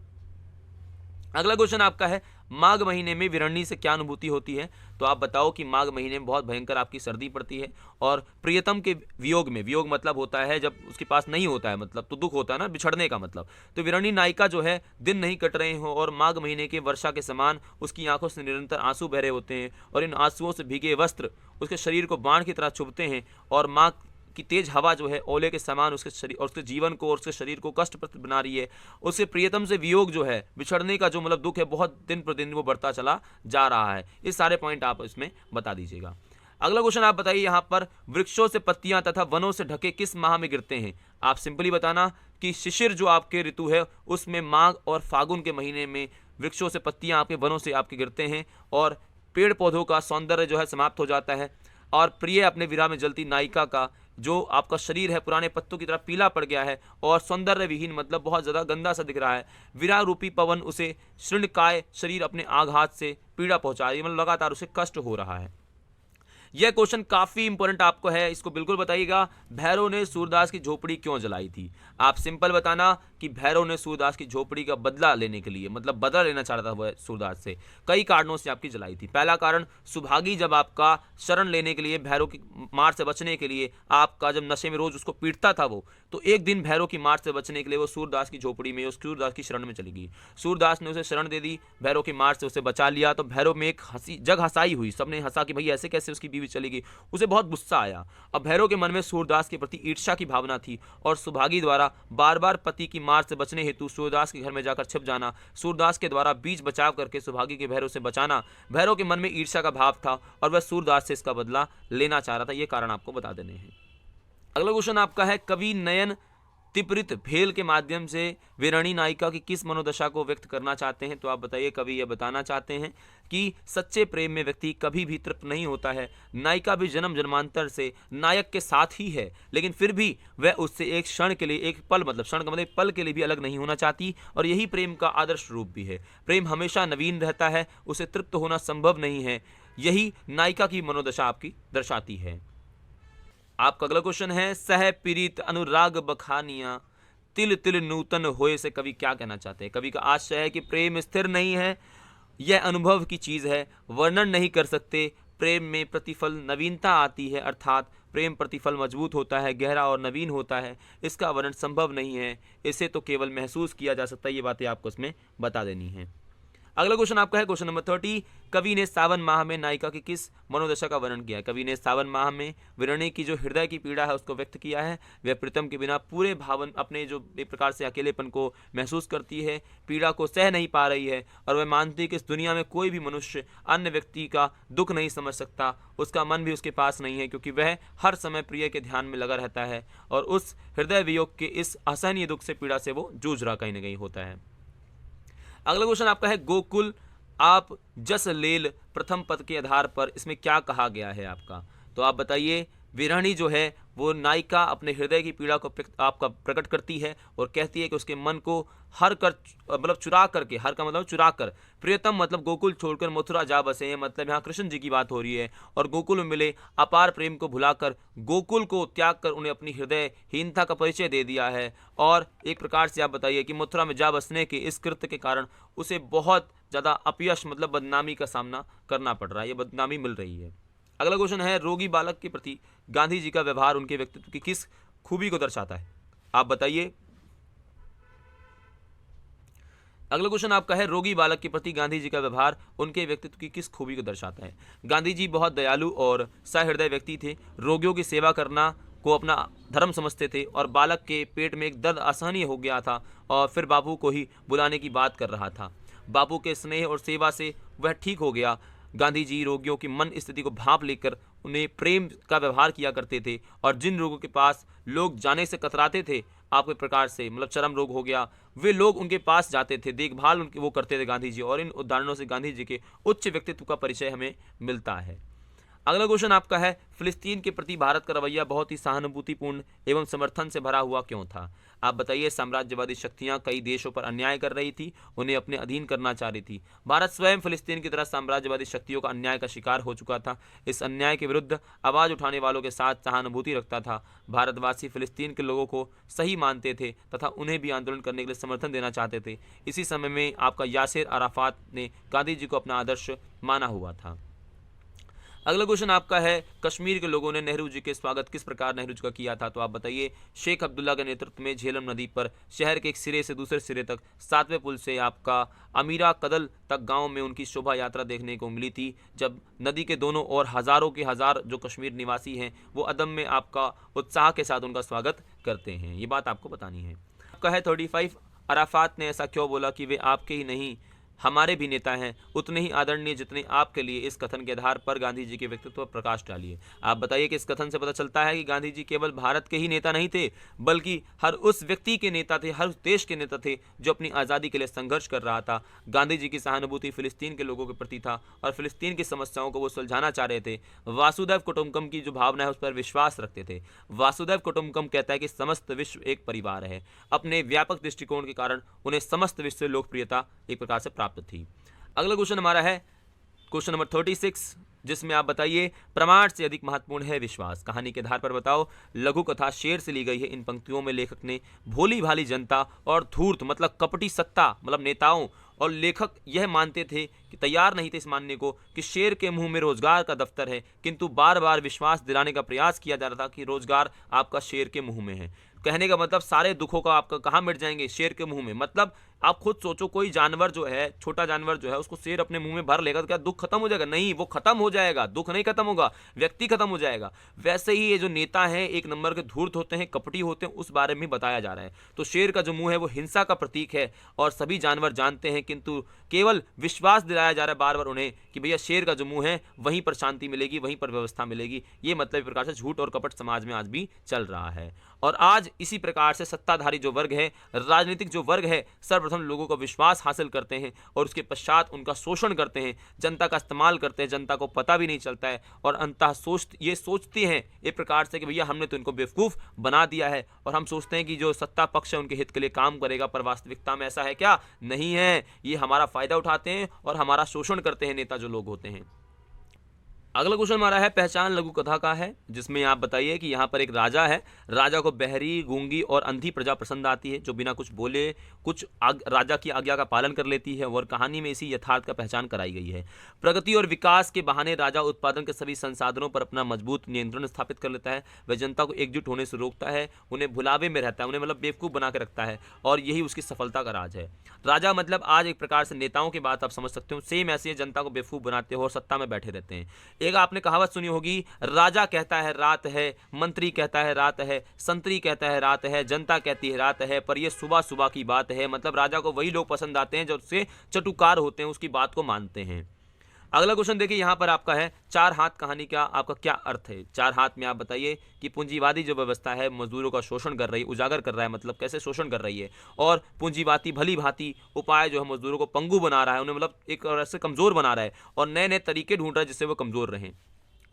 Speaker 1: अगला क्वेश्चन आपका है, माघ महीने में विरणी से क्या अनुभूति होती है? तो आप बताओ कि माघ महीने में बहुत भयंकर आपकी सर्दी पड़ती है, और प्रियतम के वियोग में, वियोग मतलब होता है जब उसके पास नहीं होता है, मतलब तो दुख होता है ना, बिछड़ने का मतलब। तो विरणी नायिका जो है दिन नहीं कट रहे हो, और माघ महीने के वर्षा के समान उसकी आंखों से निरंतर आंसू बह रहे होते हैं, और इन आंसुओं से भीगे वस्त्र उसके शरीर को बाण की तरह चुभते हैं, और माघ कि तेज हवा जो है ओले के समान उसके शरीर और उसके जीवन को और उसके शरीर को कष्टप्रद बना रही है। उसके प्रियतम से वियोग जो है, बिछड़ने का जो मतलब दुख है, बहुत दिन प्रतिदिन वो बढ़ता चला जा रहा है। इस सारे पॉइंट आप इसमें बता दीजिएगा। अगला क्वेश्चन आप बताइए यहाँ पर, वृक्षों से पत्तियां तथा वनों से ढके किस माह में गिरते हैं? आप सिंपली बताना कि शिशिर जो आपके ऋतु है उसमें माघ और फागुन के महीने में वृक्षों से पत्तियां आपके वनों से आपके गिरते हैं, और पेड़ पौधों का सौंदर्य जो है समाप्त हो जाता है, और प्रिय अपने विरह में जलती नायिका का जो आपका शरीर है पुराने पत्तों की तरह पीला पड़ गया है और सौंदर्य विहीन मतलब बहुत ज़्यादा गंदा सा दिख रहा है। विरह रूपी पवन उसे शृणकाय शरीर अपने आघात से पीड़ा पहुंचा रही है, मतलब लगातार उसे कष्ट हो रहा है। यह क्वेश्चन काफी इंपॉर्टेंट आपको है, इसको बिल्कुल बताइएगा। भैरव ने सूरदास की झोपड़ी क्यों जलाई थी? आप सिंपल बताना कि भैरव ने सूरदास की झोपड़ी का बदला लेने के लिए, मतलब बदला लेना चाह रहा था वह सूरदास से, कई कारणों से आपकी जलाई थी। पहला कारण, सुभागी जब आपका शरण लेने के लिए, भैरव की मार से बचने के लिए, आपका जब नशे में रोज उसको पीटता था वो, तो एक दिन भैरव की मार से बचने के लिए वो सूरदास की झोपड़ी में, सूरदास की शरण में चली गई। सूरदास ने उसे शरण दे दी, भैरव की मार से उसे बचा लिया, तो भैरव में एक हंसी जग हंसाई हुई, सबने हंसा कि भाई ऐसे कैसे उसकी बीवी चली गई। उसे बहुत गुस्सा आया। अब भैरव के मन में सूरदास के प्रति ईर्ष्या की भावना थी और सुभागी द्वारा बार बार पति की मार से बचने हेतु सूरदास के घर में जाकर छिप जाना, सूरदास के द्वारा बीच बचाव करके सुभागी के भैरव से बचाना, भैरव के मन में ईर्ष्या का भाव था और वह सूरदास से इसका बदला लेना चाह रहा था। ये कारण आपको बता देने हैं। अगला क्वेश्चन आपका है, कवि नयन तिपरित भेल के माध्यम से वीरानी नायिका की किस मनोदशा को व्यक्त करना चाहते हैं? तो आप बताइए। कवि यह बताना चाहते हैं कि सच्चे प्रेम में व्यक्ति कभी भी तृप्त नहीं होता है। नायिका भी जन्म जन्मांतर से नायक के साथ ही है, लेकिन फिर भी वह उससे एक क्षण के लिए, एक पल, मतलब क्षण का मतलब पल के लिए भी अलग नहीं होना चाहती, और यही प्रेम का आदर्श रूप भी है। प्रेम हमेशा नवीन रहता है, उसे तृप्त होना संभव नहीं है। यही नायिका की मनोदशा आपकी दर्शाती है। आपका अगला क्वेश्चन है, सह पीड़ित अनुराग बखानिया तिल तिल नूतन होए से कवि क्या कहना चाहते हैं? कवि का आशय है कि प्रेम स्थिर नहीं है, यह अनुभव की चीज है, वर्णन नहीं कर सकते। प्रेम में प्रतिफल नवीनता आती है, अर्थात प्रेम प्रतिफल मजबूत होता है, गहरा और नवीन होता है, इसका वर्णन संभव नहीं है, इसे तो केवल महसूस किया जा सकता है। ये बातें आपको इसमें बता देनी है। अगला क्वेश्चन आपका है क्वेश्चन नंबर 30, कवि ने सावन माह में नायिका की किस मनोदशा का वर्णन किया है? कवि ने सावन माह में वीरानी की जो हृदय की पीड़ा है उसको व्यक्त किया है। वह प्रीतम के बिना पूरे भावन अपने जो एक प्रकार से अकेलेपन को महसूस करती है, पीड़ा को सह नहीं पा रही है, और वह मानती है कि इस दुनिया में कोई भी मनुष्य अन्य व्यक्ति का दुख नहीं समझ सकता, उसका मन भी उसके पास नहीं है, क्योंकि वह हर समय प्रिय के ध्यान में लगा रहता है और उस हृदय वियोग के इस असहनीय दुख से, पीड़ा से वो जूझ रहा कहीं ना कहीं होता है। अगला क्वेश्चन आपका है, गोकुल आप जस लेल प्रथम पद के आधार पर इसमें क्या कहा गया है आपका? तो आप बताइए। वीरानी जो है वो नायिका अपने हृदय की पीड़ा को आपका प्रकट करती है और कहती है कि उसके मन को हर कर, मतलब चुरा करके, हर का मतलब चुरा कर, प्रियतम मतलब गोकुल छोड़कर मथुरा जा बसे हैं, मतलब यहाँ कृष्ण जी की बात हो रही है, और गोकुल में मिले अपार प्रेम को भुलाकर गोकुल को त्याग कर उन्हें अपनी हृदयहीनता का परिचय दे दिया है। और एक प्रकार से आप बताइए कि मथुरा में जा बसने के इस कृत्य के कारण उसे बहुत ज़्यादा अपयश, मतलब बदनामी का सामना करना पड़ रहा है, ये बदनामी मिल रही है। अगला क्वेश्चन है, रोगी बालक के प्रति गांधी जी का व्यवहार उनके व्यक्तित्व की किस खूबी को दर्शाता है? आप बताइए। अगला क्वेश्चन आपका है, रोगी बालक के प्रति गांधी जी का व्यवहार उनके व्यक्तित्व की किस खूबी को दर्शाता है? गांधी जी बहुत दयालु और सहृदय व्यक्ति थे, रोगियों की सेवा करना को अपना धर्म समझते थे, और बालक के पेट में एक दर्द असहनीय हो गया था और फिर बाबू को ही बुलाने की बात कर रहा था। बाबू के स्नेह और सेवा से वह ठीक हो गया। गांधी जी रोगियों की मन स्थिति को भांप लेकर उन्हें प्रेम का व्यवहार किया करते थे, और जिन रोगों के पास लोग जाने से कतराते थे, आपके प्रकार से मतलब चरम रोग हो गया, वे लोग उनके पास जाते थे, देखभाल उनकी वो करते थे गांधी जी, और इन उदाहरणों से गांधी जी के उच्च व्यक्तित्व का परिचय हमें मिलता है। अगला क्वेश्चन आपका है, फिलिस्तीन के प्रति भारत का रवैया बहुत ही सहानुभूतिपूर्ण एवं समर्थन से भरा हुआ क्यों था? आप बताइए। साम्राज्यवादी शक्तियां कई देशों पर अन्याय कर रही थी, उन्हें अपने अधीन करना चाह रही थी। भारत स्वयं फिलिस्तीन की तरह साम्राज्यवादी शक्तियों का अन्याय का शिकार हो चुका था। इस अन्याय के विरुद्ध आवाज उठाने वालों के साथ सहानुभूति रखता था। भारतवासी फिलिस्तीन के लोगों को सही मानते थे तथा उन्हें भी आंदोलन करने के लिए समर्थन देना चाहते थे। इसी समय में आपका यासिर अराफात ने गांधी जी को अपना आदर्श माना हुआ था। अगला क्वेश्चन आपका है, कश्मीर के लोगों ने नेहरू जी के स्वागत किस प्रकार नेहरू जी का किया था? तो आप बताइए। शेख अब्दुल्ला के नेतृत्व में झेलम नदी पर शहर के एक सिरे से दूसरे सिरे तक 7वें पुल से आपका अमीरा कदल तक गांव में उनकी शोभा यात्रा देखने को मिली थी, जब नदी के दोनों ओर हजारों के हजार जो कश्मीर निवासी हैं वो अदम में आपका उत्साह के साथ उनका स्वागत करते हैं। ये बात आपको बतानी है। आपका है 35, अराफात ने ऐसा क्यों बोला कि वे आपके ही नहीं हमारे भी नेता हैं उतने ही आदरणीय जितने आपके लिए। इस कथन के आधार पर गांधी जी के व्यक्तित्व पर प्रकाश डालिए। आप बताइए कि इस कथन से पता चलता है कि गांधी जी केवल भारत के ही नेता नहीं थे, बल्कि हर उस व्यक्ति के नेता थे, हर उस देश के नेता थे जो अपनी आज़ादी के लिए संघर्ष कर रहा था। गांधी जी की सहानुभूति फिलिस्तीन के लोगों के प्रति था और फिलिस्तीन की समस्याओं को वो सुलझाना चाह रहे थे। वासुदेव कुटुंबकम की जो भावना है उस पर विश्वास रखते थे। वासुदेव कुटुंबकम कहता है कि समस्त विश्व एक परिवार है। अपने व्यापक दृष्टिकोण के कारण उन्हें समस्त विश्व से लोकप्रियता एक प्रकार से प्राप्त थी। अगला क्वेश्चन हमारा है क्वेश्चन नंबर 36, जिसमें आप बताइए प्रमाण से अधिक महत्वपूर्ण है विश्वास। कहानी के आधार पर बताओ। लघु कथा शेर से ली गई है। इन पंक्तियों में लेखक ने भोली भाली जनता और धूर्त मतलब कपटी सत्ता मतलब नेताओं और लेखक यह मानते थे कि तैयार नहीं थे इस मानने को कि शेर के मुंह में रोजगार का दफ्तर है, किंतु बार बार विश्वास दिलाने का प्रयास किया जा रहा था कि रोजगार आपका शेर के मुंह में है। कहने का मतलब सारे दुखों का आपका कहाँ मिट जाएंगे, शेर के मुंह में। मतलब आप खुद सोचो, कोई जानवर जो है, छोटा जानवर जो है, उसको शेर अपने मुंह में भर लेगा तो क्या दुख खत्म हो जाएगा? नहीं, वो खत्म हो जाएगा, दुख नहीं खत्म होगा, व्यक्ति खत्म हो जाएगा। वैसे ही ये जो नेता हैं एक नंबर के धूर्त होते हैं, कपटी होते हैं, उस बारे में बताया जा रहा है। तो शेर का जो मुंह है वो हिंसा का प्रतीक है और सभी जानवर जानते हैं, किंतु केवल विश्वास दिलाया जा रहा है बार बार उन्हें कि भैया शेर का जो मुंह है वहीं पर शांति मिलेगी, वहीं पर व्यवस्था मिलेगी। ये मतलब एक प्रकार से झूठ और कपट समाज में आज भी चल रहा है। और आज इसी प्रकार से सत्ताधारी जो वर्ग है, राजनीतिक जो वर्ग है, सर्वप्रथम लोगों का विश्वास हासिल करते हैं और उसके पश्चात उनका शोषण करते हैं, जनता का इस्तेमाल करते हैं, जनता को पता भी नहीं चलता है और अंततः ये सोचते हैं एक प्रकार से कि भैया हमने तो इनको बेवकूफ़ बना दिया है और हम सोचते हैं कि जो सत्ता पक्ष है उनके हित के लिए काम करेगा, पर वास्तविकता में ऐसा है क्या? नहीं है। ये हमारा फायदा उठाते हैं और हमारा शोषण करते हैं नेता जो लोग होते हैं। अगला क्वेश्चन हमारा है पहचान लघु कथा का है, जिसमें आप बताइए कि यहाँ पर एक राजा है। राजा को बहरी, गूंगी और अंधी प्रजा पसंद आती है जो बिना कुछ बोले राजा की आज्ञा का पालन कर लेती है और कहानी में इसी यथार्थ का पहचान कराई गई है। प्रगति और विकास के बहाने राजा उत्पादन के सभी संसाधनों पर अपना मजबूत नियंत्रण स्थापित कर लेता है। वह जनता को एकजुट होने से रोकता है, उन्हें भुलावे में रहता है, उन्हें मतलब बेवकूफ़ बना के रखता है और यही उसकी सफलता का राज है। राजा मतलब आज एक प्रकार से नेताओं की बात आप समझ सकते हो, सेम ऐसे जनता को बेवकूफ़ बनाते हो और सत्ता में बैठे रहते हैं। एक आपने कहावत सुनी होगी, राजा कहता है रात है, मंत्री कहता है रात है, संतरी कहता है रात है, जनता कहती है रात है, पर यह सुबह सुबह की बात है। मतलब राजा को वही लोग पसंद आते हैं जो उससे चटुकार होते हैं, उसकी बात को मानते हैं। अगला क्वेश्चन देखिए, यहाँ पर आपका है चार हाथ कहानी का आपका क्या अर्थ है? चार हाथ में आप बताइए कि पूंजीवादी जो व्यवस्था है मजदूरों का शोषण कर रही है, उजागर कर रहा है, मतलब कैसे शोषण कर रही है, और पूंजीवादी भली भांति उपाय जो है मजदूरों को पंगु बना रहा है, उन्हें मतलब एक तरह से कमज़ोर बना रहा है और नए नए तरीके ढूंढ रहा है जिससे वो कमज़ोर रहें।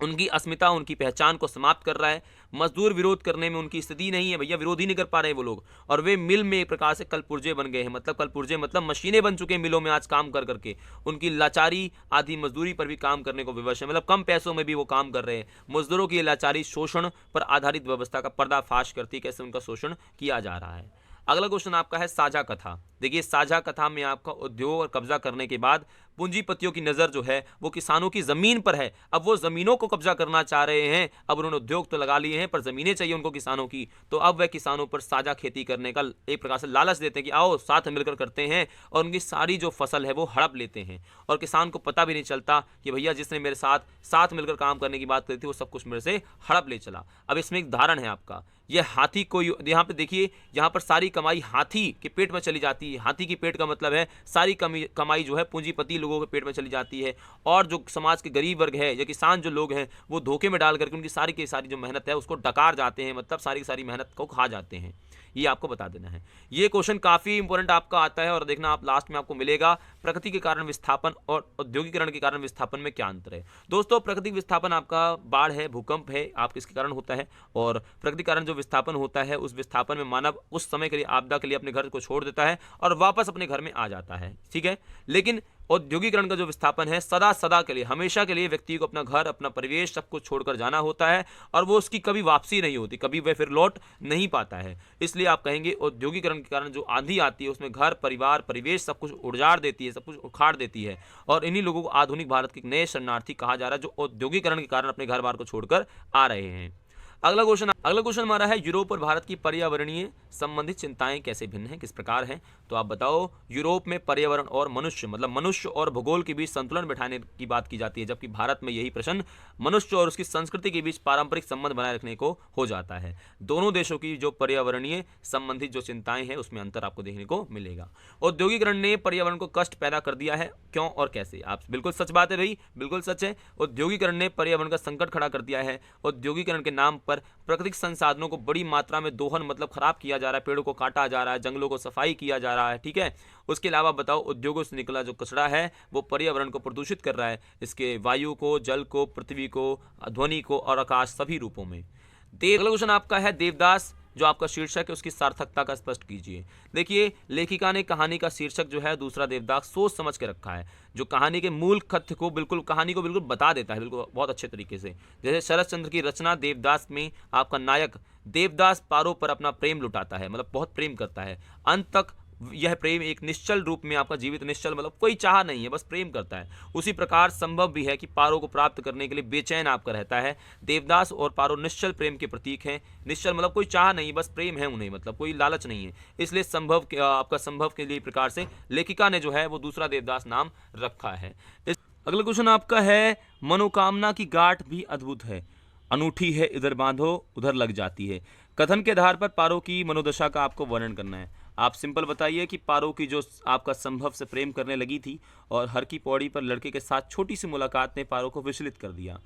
Speaker 1: उनकी अस्मिता, उनकी पहचान को समाप्त कर रहा है। मजदूर विरोध करने में उनकी स्थिति नहीं है, भैया विरोध ही नहीं कर पा रहे हैं वो लोग, और वे मिल में एक प्रकार से कलपुर्जे बन गए हैं। मतलब कलपुर्जे मतलब मशीनें बन चुके हैं मिलों में आज काम कर करके। उनकी लाचारी आधी मजदूरी पर भी काम करने को विवश है, मतलब कम पैसों में भी वो काम कर रहे हैं। मजदूरों की लाचारी शोषण पर आधारित व्यवस्था का पर्दाफाश करती है, कैसे उनका शोषण किया जा रहा है। अगला क्वेश्चन आपका है साझा कथा। देखिए साझा कथा में आपका उद्योग और कब्जा करने के बाद पूंजीपतियों की नज़र जो है वो किसानों की ज़मीन पर है। अब वो ज़मीनों को कब्जा करना चाह रहे हैं। अब उन्होंने उद्योग तो लगा लिए हैं पर ज़मीनें चाहिए उनको किसानों की, तो अब वह किसानों पर साझा खेती करने का एक प्रकार से लालच देते हैं कि आओ साथ मिलकर करते हैं, और उनकी सारी जो फसल है वो हड़प लेते हैं और किसान को पता भी नहीं चलता कि भैया जिसने मेरे साथ मिलकर काम करने की बात करी थी वो सब कुछ मेरे से हड़प ले चला। अब इसमें एक उदाहरण है आपका, यह हाथी को यहाँ पे देखिए, यहाँ पर सारी कमाई हाथी के पेट में चली जाती है। हाथी की पेट का मतलब है सारी कमाई जो है पूंजीपति लोगों के पेट में चली जाती है, और जो समाज के गरीब वर्ग है या किसान जो लोग हैं वो धोखे में डाल करके उनकी सारी की सारी जो मेहनत है उसको डकार जाते हैं, मतलब सारी की सारी मेहनत को खा जाते हैं। ये आपको बता देना है। ये क्वेश्चन काफ़ी इंपॉर्टेंट आपका आता है और देखना आप लास्ट में आपको मिलेगा प्रकृति के कारण विस्थापन और औद्योगिकरण के कारण विस्थापन में क्या अंतर है। दोस्तों प्राकृतिक विस्थापन आपका बाढ़ है, भूकंप है, आप किसके कारण होता है, और प्रकृति कारण जो विस्थापन होता है उस विस्थापन में मानव उस समय के लिए आपदा के लिए अपने घर को छोड़ देता है और वापस अपने घर में आ जाता है, ठीक है। लेकिन औद्योगिकरण का जो विस्थापन है सदा सदा के लिए, हमेशा के लिए व्यक्ति को अपना घर, अपना परिवेश सब कुछ छोड़कर जाना होता है और वो उसकी कभी वापसी नहीं होती, कभी वह फिर लौट नहीं पाता है। इसलिए आप कहेंगे औद्योगिकरण के कारण जो आंधी आती है उसमें घर, परिवार, परिवेश सब कुछ उजाड़ देती है, सब कुछ उखाड़ देती है, और इन्हीं लोगों को आधुनिक भारत के नए शरणार्थी कहा जा रहा है जो औद्योगिकरण के कारण अपने घर बार को छोड़कर आ रहे हैं। अगला क्वेश्चन हमारा है, यूरोप और भारत की पर्यावरणीय संबंधित चिंताएं कैसे भिन्न हैं, किस प्रकार हैं? तो आप बताओ। यूरोप में पर्यावरण और मनुष्य, मतलब मनुष्य और भूगोल के बीच संतुलन बिठाने की बात की जाती है, जबकि भारत में यही प्रश्न मनुष्य और उसकी संस्कृति के बीच पारंपरिक संबंध बनाए रखने को हो जाता है। दोनों देशों की जो पर्यावरणीय संबंधित जो चिंताएं हैं उसमें अंतर आपको देखने को मिलेगा। औद्योगिकरण ने पर्यावरण को कष्ट पैदा कर दिया है, क्यों और कैसे? आप बिल्कुल सच बात है भाई, बिल्कुल सच है। औद्योगिकरण ने पर्यावरण का संकट खड़ा कर दिया है। औद्योगिकरण के नाम पर प्राकृतिक संसाधनों को बड़ी मात्रा में दोहन, मतलब खराब किया जा रहा है, पेड़ों को काटा जा रहा है, जंगलों को सफाई किया जा रहा है, ठीक है। उसके अलावा बताओ, उद्योगों से निकला जो कचरा है वो पर्यावरण को प्रदूषित कर रहा है, इसके वायु को, जल को, पृथ्वी को, ध्वनि को और आकाश सभी रूपों में। अगला क्वेश्चन आपका है, देवदास जो आपका शीर्षक है उसकी सार्थकता का स्पष्ट कीजिए। देखिए, लेखिका ने कहानी का शीर्षक जो है दूसरा देवदास सोच समझ के रखा है, जो कहानी के मूल कथ्य को बिल्कुल, कहानी को बिल्कुल बता देता है, बिल्कुल बहुत अच्छे तरीके से। जैसे शरद चंद्र की रचना देवदास में आपका नायक देवदास पारो पर अपना प्रेम लुटाता है, मतलब बहुत प्रेम करता है। अंत तक यह प्रेम एक निश्चल रूप में आपका जीवित, निश्चल मतलब कोई चाह नहीं है, बस प्रेम करता है। उसी प्रकार संभव भी है कि पारो को प्राप्त करने के लिए बेचैन आपका रहता है। देवदास और पारो निश्चल प्रेम के प्रतीक हैं। निश्चल मतलब कोई चाह नहीं, बस प्रेम है उन्हें, मतलब कोई लालच नहीं है। इसलिए संभव आपका संभव के लिए प्रकार से लेखिका ने जो है वो दूसरा देवदास नाम रखा है। अगला क्वेश्चन आपका है, मनोकामना की गांठ भी अद्भुत है, अनूठी है, इधर बांधो उधर लग जाती है। कथन के आधार पर पारो की मनोदशा का आपको वर्णन करना है। आप सिंपल बताइए कि पारो की जो आपका संभव से प्रेम करने लगी थी और हर की पौड़ी पर लड़के के साथ छोटी सी मुलाकात ने पारो को विचलित कर दिया।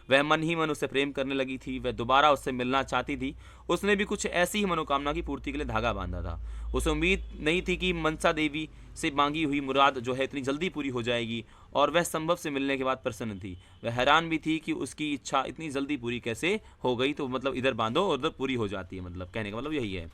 Speaker 1: वह मन ही मन उससे प्रेम करने लगी थी, वह दोबारा उससे मिलना चाहती थी। उसने भी कुछ ऐसी ही मनोकामना की पूर्ति के लिए धागा बांधा था। उसे उम्मीद नहीं थी कि मनसा देवी से मांगी हुई मुराद जो है इतनी जल्दी पूरी हो जाएगी, और वह संभव से मिलने के बाद प्रसन्न थी। वह हैरान भी थी कि उसकी इच्छा इतनी जल्दी पूरी कैसे हो गई। तो मतलब इधर बांधो उधर पूरी हो जाती है, मतलब कहने का मतलब यही है।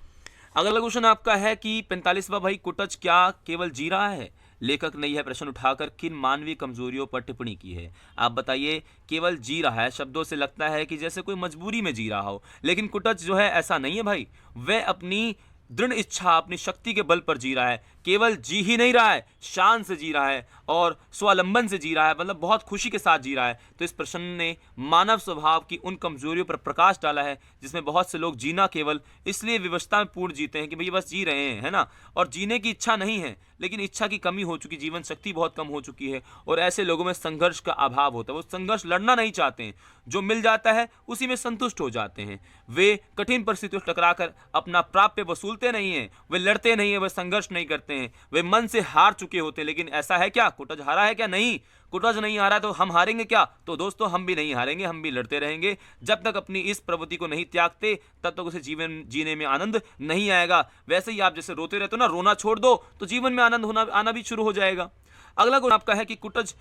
Speaker 1: अगला क्वेश्चन आपका है कि 45वां भाई, कुटच क्या केवल जी रहा है? लेखक ने यह प्रश्न उठाकर किन मानवीय कमजोरियों पर टिप्पणी की है? आप बताइए। केवल जी रहा है शब्दों से लगता है कि जैसे कोई मजबूरी में जी रहा हो, लेकिन कुटच जो है ऐसा नहीं है भाई। वह अपनी दृढ़ इच्छा, अपनी शक्ति के बल पर जी रहा है। केवल जी ही नहीं रहा है, शान से जी रहा है और स्वावलंबन से जी रहा है, मतलब बहुत खुशी के साथ जी रहा है। तो इस प्रश्न ने मानव स्वभाव की उन कमजोरियों पर प्रकाश डाला है जिसमें बहुत से लोग जीना केवल इसलिए विवशता में पूर्ण जीते हैं कि भैया बस जी रहे हैं, है ना, और जीने की इच्छा नहीं है, लेकिन इच्छा की कमी हो चुकी, जीवन शक्ति बहुत कम हो चुकी है, और ऐसे लोगों में संघर्ष का अभाव होता है। वो संघर्ष लड़ना नहीं चाहते हैं, जो मिल जाता है उसी में संतुष्ट हो जाते हैं। वे कठिन परिस्थितियों से टकराकर अपना प्राप्य वसूलते नहीं हैं, वे लड़ते नहीं हैं, वे संघर्ष नहीं करते हैं, वे मन से हार चुके होते हैं। लेकिन ऐसा है क्या? कुटज हारा है क्या? नहीं, कुटज नहीं हारा तो हम हारेंगे क्या? तो दोस्तों हम भी नहीं हारेंगे, हम भी लड़ते रहेंगे। जब तक अपनी इस प्रवृत्ति को नहीं त्यागते तब तक उसे जीवन जीने में आनंद नहीं आएगा। वैसे ही आप जैसे रोते रहते हो ना, रोना छोड़ दो तो जीवन में आनंद होना आना भी शुरू हो जाएगा। अगला क्वेश्चन आपका है कि कुटज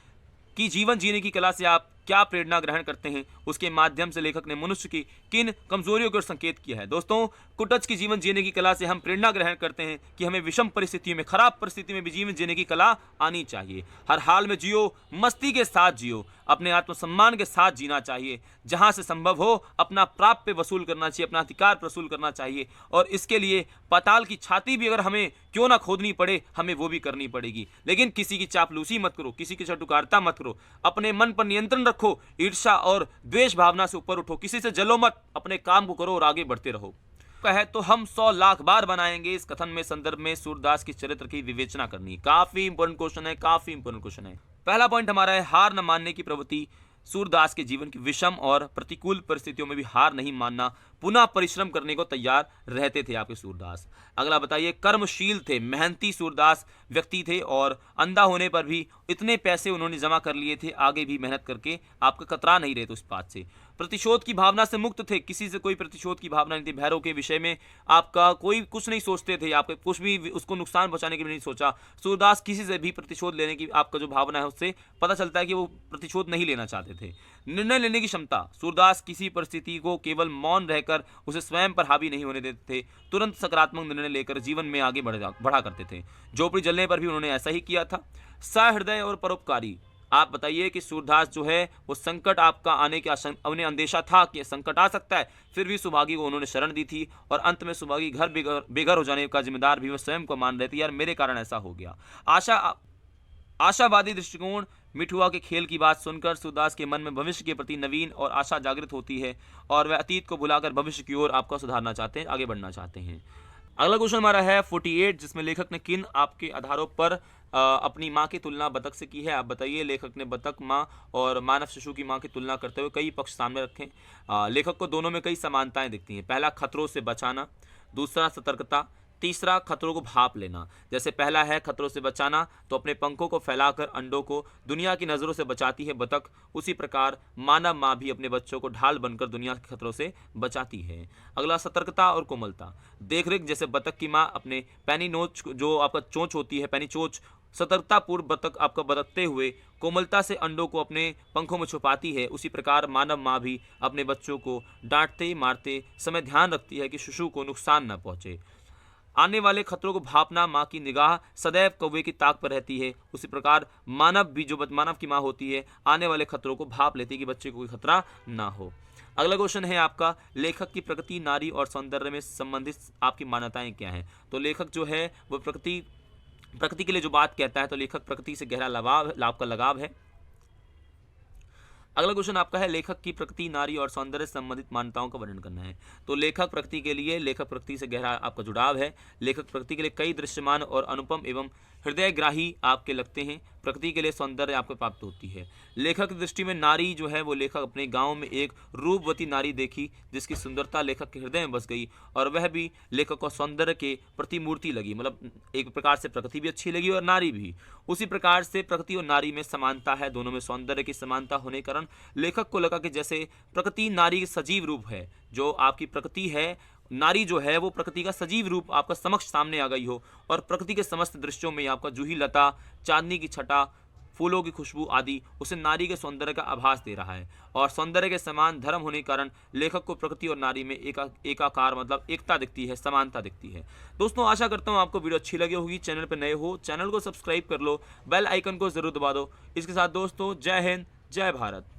Speaker 1: की जीवन जीने की कला से आप क्या प्रेरणा ग्रहण करते हैं? उसके माध्यम से लेखक ने मनुष्य की किन कमजोरियों को संकेत किया है? दोस्तों, कुटच की जीवन जीने की कला से हम प्रेरणा ग्रहण करते हैं कि हमें विषम परिस्थितियों में, खराब परिस्थिति में भी जीवन जीने की कला आनी चाहिए। हर हाल में जियो, मस्ती के साथ जियो, अपने आत्मसम्मान के साथ जीना चाहिए। जहां से संभव हो अपना प्राप्य वसूल करना चाहिए, अपना अधिकार वसूल करना चाहिए, और इसके लिए पाताल की छाती भी अगर हमें क्यों ना खोदनी पड़े, हमें वो भी करनी पड़ेगी। लेकिन किसी की चापलूसी मत करो, किसी की चटुकारिता मत करो, अपने मन पर नियंत्रण रखो, ईर्ष्या और द्वेष भावना से ऊपर उठो, किसी से जलो मत, अपने काम को करो और आगे बढ़ते रहो। है तो हम 100 लाख बार बनाएंगे। इस कथन में संदर्भ में सूरदास की चरित्र की विवेचना करनी। काफी इंपॉर्टेंट क्वेश्चन है, काफी इंपॉर्टेंट क्वेश्चन है। पहला पॉइंट हमारा है, हार न मानने की प्रवृत्ति। सूरदास के जीवन की विषम और प्रतिकूल परिस्थितियों में भी हार नहीं मानना, पुनः परिश्रम करने को तैयार रहते थे आपके सूरदास। अगला बताइए, कर्मशील थे, मेहनती सूरदास व्यक्ति थे, और अंधा होने पर भी इतने पैसे उन्होंने जमा कर लिए थे, आगे भी मेहनत करके आपका कतरा नहीं रहे थे उस बात से। प्रतिशोध की भावना से मुक्त थे, किसी से कोई प्रतिशोध की भावना नहीं थी। भैरव के विषय में आपका कोई कुछ नहीं सोचते थे, आपके कुछ भी उसको नुकसान पहुंचाने की भी नहीं सोचा। सूरदास किसी से भी प्रतिशोध लेने की आपका जो भावना है उससे पता चलता है कि वो प्रतिशोध नहीं लेना चाहते थे। निर्णय लेने की क्षमता, सूरदास किसी परिस्थिति को केवल मौन रहकर उसे स्वयं पर हावी नहीं होने देते थे, तुरंत सकारात्मक निर्णय लेकर जीवन में आगे बढ़ा करते थे। झोपड़ी जलने पर भी उन्होंने ऐसा ही किया था। सहृदय और परोपकारी, आप बताइए कि सूरदास जो है वो संकट आपका आने का उन्हें अंदेशा था कि संकट आ सकता है, फिर भी सुभागी को उन्होंने शरण दी थी, और अंत में सुभागी घर बेघर हो जाने का जिम्मेदार भी वो स्वयं को मान रहे थे, यार मेरे कारण ऐसा हो गया। आशावादी दृष्टिकोण, मिठुआ के खेल की बात सुनकर सूरदास के मन में भविष्य के प्रति नवीन और आशा जागृत होती है और वह अतीत को भुलाकर भविष्य की ओर आपको सुधारना चाहते हैं, आगे बढ़ना चाहते हैं। अगला क्वेश्चन हमारा है 48, जिसमें लेखक ने किन आपके आधारों पर अपनी माँ की तुलना बतख से की है। आप बताइए। लेखक ने बतख माँ और मानव शिशु की माँ की तुलना करते हुए कई पक्ष सामने रखे। लेखक को दोनों में कई समानताएं दिखती हैं। पहला, खतरों से बचाना। दूसरा, सतर्कता। तीसरा, खतरों को भाप लेना। जैसे पहला है खतरों से बचाना, तो अपने पंखों को फैलाकर अंडों को दुनिया की नज़रों से बचाती है बतख। उसी प्रकार मानव माँ भी अपने बच्चों को ढाल बनकर दुनिया के खतरों से बचाती है। अगला, सतर्कता और कोमलता। देखरेख, जैसे बतख की माँ अपने पैनी नोच, जो आपका चोंच होती है, पैनी चोंच, सतर्कतापूर्व बतख आपका बरतते हुए कोमलता से अंडों को अपने पंखों में छुपाती है। उसी प्रकार मानव माँ भी अपने बच्चों को डांटते मारते समय ध्यान रखती है कि शिशु को नुकसान न पहुँचे। आने वाले खतरों को भापना, माँ की निगाह सदैव कौवे की ताक पर रहती है। उसी प्रकार मानव भी, जो मानव की माँ होती है, आने वाले खतरों को भाप लेती है कि बच्चे को कोई खतरा ना हो। अगला क्वेश्चन है आपका, लेखक की प्रकृति, नारी और सौंदर्य में संबंधित आपकी मान्यताएं क्या हैं। तो लेखक जो है वो प्रकृति के लिए जो बात कहता है, तो लेखक प्रकृति से गहरा लाभ का लगाव है। अगला क्वेश्चन आपका है, लेखक की प्रकृति, नारी और सौंदर्य से संबंधित मान्यताओं का वर्णन करना है। तो लेखक प्रकृति से गहरा आपका जुड़ाव है। लेखक प्रकृति के लिए कई दृश्यमान और अनुपम एवं हृदयग्राही आपके लगते हैं। प्रकृति के लिए सौंदर्य आपको प्राप्त होती है। लेखक की दृष्टि में नारी जो है वो, लेखक अपने गांव में एक रूपवती नारी देखी जिसकी सुंदरता लेखक के हृदय में बस गई और वह भी लेखक को सौंदर्य के प्रतिमूर्ति लगी। मतलब एक प्रकार से प्रकृति भी अच्छी लगी और नारी भी। उसी प्रकार से प्रकृति और नारी में समानता है, दोनों में सौंदर्य की समानता होने के कारण लेखक को लगा कि जैसे प्रकृति नारी सजीव रूप है, जो आपकी प्रकृति है, नारी जो है वो प्रकृति का सजीव रूप आपका समक्ष सामने आ गई हो और प्रकृति के समस्त दृश्यों में आपका जूही लता, चांदनी की छटा, फूलों की खुशबू आदि उसे नारी के सौंदर्य का आभास दे रहा है। और सौंदर्य के समान धर्म होने के कारण लेखक को प्रकृति और नारी में एकाकार मतलब एकता दिखती है, समानता दिखती है। दोस्तों, आशा करता हूँ आपको वीडियो अच्छी लगी होगी। चैनल पर नए हो, चैनल को सब्सक्राइब कर लो, बेल आइकन को जरूर दबा दो। इसके साथ दोस्तों, जय हिंद, जय भारत।